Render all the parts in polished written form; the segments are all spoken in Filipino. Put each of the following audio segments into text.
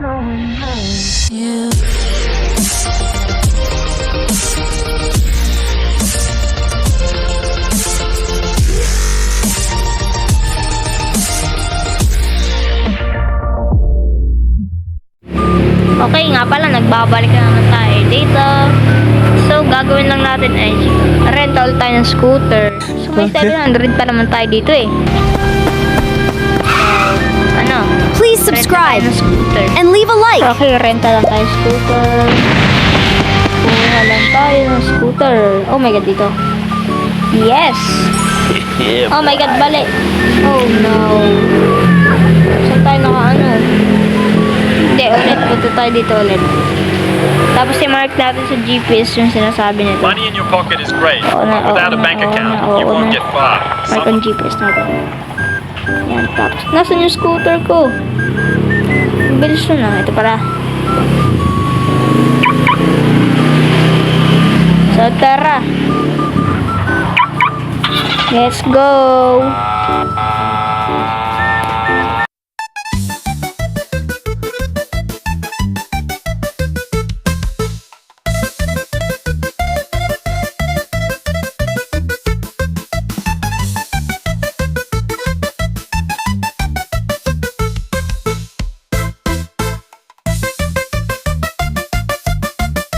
Yeah. Okay nga pala, nagbabalik na naman tayo dito. So, gagawin lang natin ay rental tayo ng scooter. So, may 700 pa naman tayo dito eh. So, ano? Please subscribe Renta tayo ng scooter. and leave a like. Okay, renta lang tayo scooter. Kuha lang tayo ng scooter. Oh my god, dito. Yes! Oh my god, balik. Oh no. Saan tayo nakaano? Hindi, ulit. Punta tayo dito ulit. Tapos i-mark natin sa GPS yung sinasabi nito. Money in your pocket is great, Oo na, but without oo a na, bank oo account, na, you oo won't na. get far. Mark ang GPS natin. Yan, tapos. Nasaan yung scooter ko? Ang bilis na. Ito pala. So, tara. Let's go.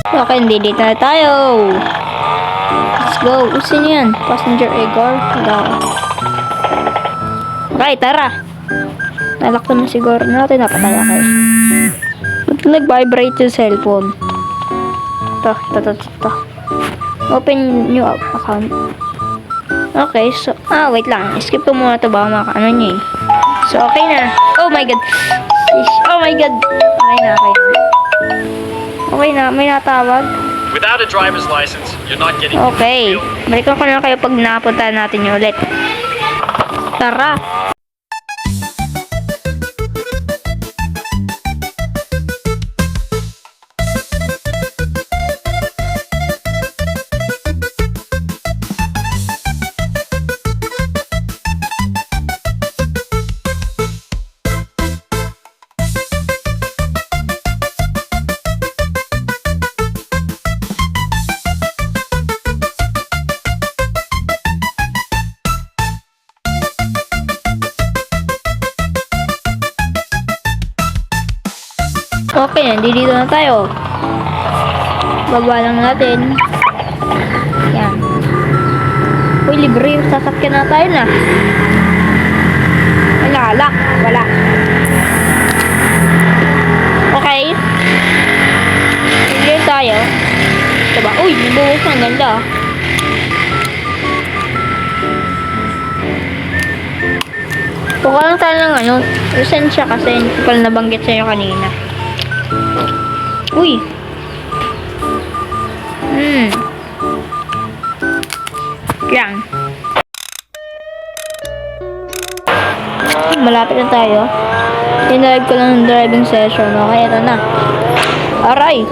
Okay, hindi dito na tayo. Let's go. Sino yan? Passenger Igor? Wala. Okay, tara. Nalak naman siguro natin. Napatay ako. Ba't nag-vibrate yung cellphone? Ito. Open new account. Okay, so... wait lang. Skip ko muna ito. Baka makaano niya eh. So, okay na. Oh my god. Oh my god. Okay na. Okay na, may natawag. Without a driver's license, you're not getting Okay. Balikan ko na kayo pag napunta natin yung ulit. Tara. Okay, nandito na tayo. Baba lang natin. Yan. Uy, libre yung sasakyan na tayo na. Ay, nakalak. Wala. Okay. Libre tayo. Diba? Uy, nabuhos na. Ang ganda. Kuha lang tayo ng ano. Lisensya kasi hindi ko pala nabanggit sa'yo kanina. Uy. Yan. Malapit na tayo. Tinalive ko lang ng driving session. Okay, ito na. Aray.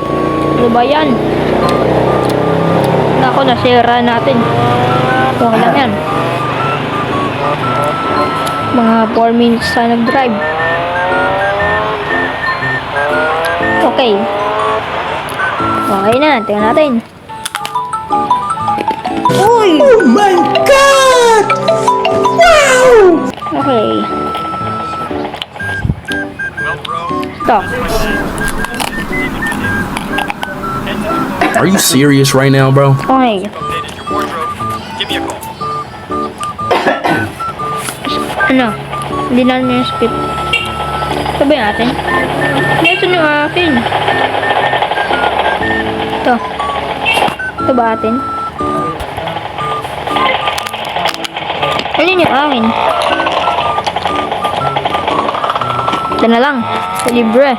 Ano ba yan? Nako, nasira natin. Okay lang yan. Mga 4 minutes tayo nag-drive. Okay. Okay na. Tingnan natin. Uy! Oh my God! Wow! Okay. Well, bro, Ito. Are you serious right now, bro? Okay. updated your wardrobe. Give me a call. Ano? Hindi na yung script. Sabi natin. Ito yung akin. Ito. Ito ba atin? Alin yung akin? Ito na lang. Sa libre.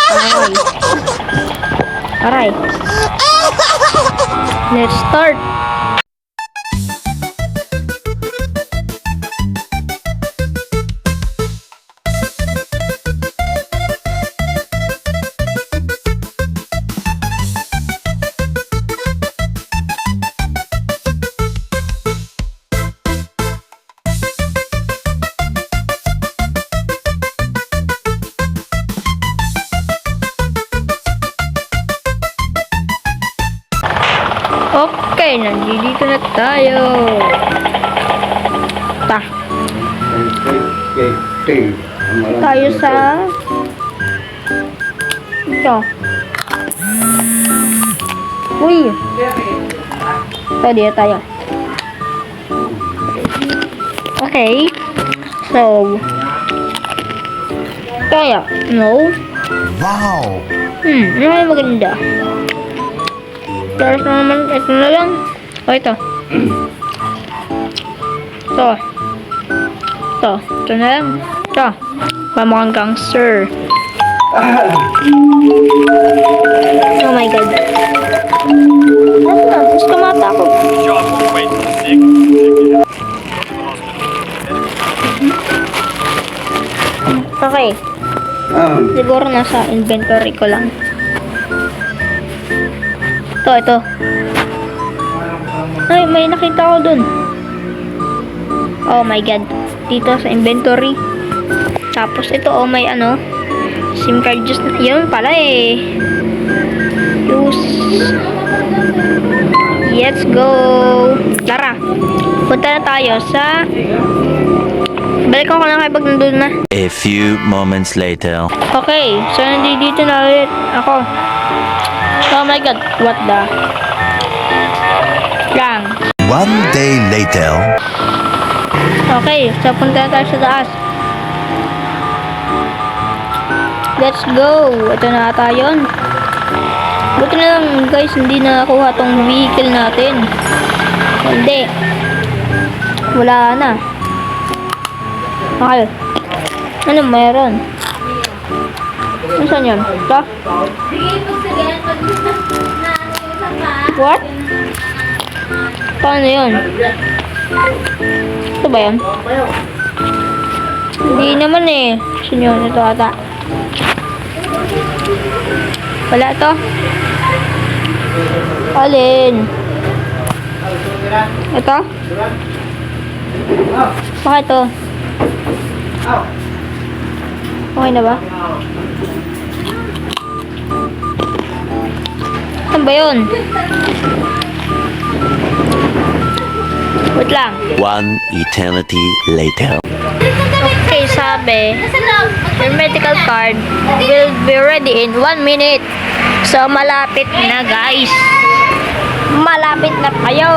Aray. Aray. Let's start. Okay, nandito na tayo. Ta. Tayo sa... Ito. Uy! So, dito tayo. Okay. So... Kaya, no? Wow! Ano kaya maganda? Tapos naman, ito na lang. O, ito. Ito. Ito na lang. Ito. Pamukhang gangster. Oh my god. Ano na? Gusto mata ako. Good job. Wait, sick. Okay. Siguro nasa inventory ko lang. Ito. Ay, may nakita ko dun. Oh my god. Dito sa inventory. Tapos ito, oh may ano. SIM card just na. Yun pala eh. Use. Let's go. Tara. Punta na tayo sa... Balik ako na kapag nandun na. A few moments later. Okay, so nandito na ulit ako. Oh my god, what the? Lang. One day later. Okay, so punta na tayo sa taas. Let's go. Ito na ata yun. Buti na lang guys, hindi na nakuha tong vehicle natin. Hindi. Wala na. Okay. Ano meron? Saan yun? Ito? What? Paano yun? Ito ba yun? Hindi naman eh. Saan yun? Ito ata. Wala ito. Alin? Ito? Bakit ito? Okay na ba? Saan ba yun? Wait lang. One eternity later. Okay, sabi, your medical card will be ready in 1 minute. So, malapit na guys. Malapit na kayo.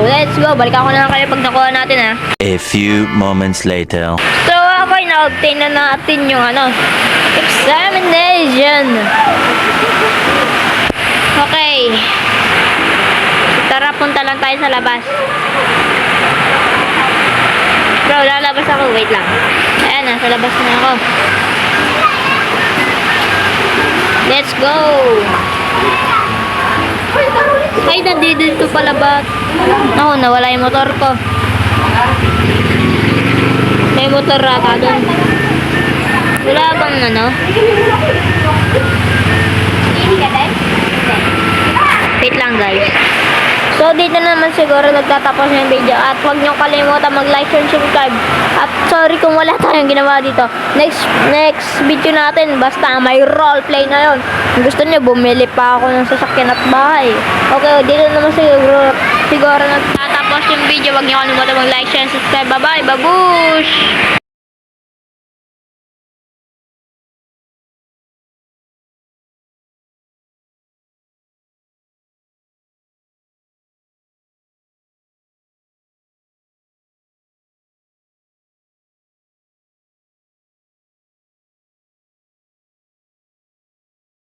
Let's go. Balik ako na lang kayo pag nakuha natin ha. A few moments later. So, okay, na-obtain na natin yung ano, examination. Okay. Tara, punta lang tayo sa labas. Bro, lalabas ako. Wait lang. Ayan, nasa labas na ako. Let's go. Ay, nandito pala ba? Ako, nawala yung motor ko. May motor rata doon. Wala bang ano? Wait lang guys. So dito naman siguro nagtatapos yung video. At huwag nyo kalimutan mag-like and subscribe. At sorry kung wala tayong ginawa dito. Next video natin, basta may roleplay na yon. Kung gusto nyo, bumili pa ako ng sasakyan at bahay. Okay, dito naman siguro nagtatapos yung video. Huwag nyo kalimutan mag-like, share, subscribe. Bye-bye, babush!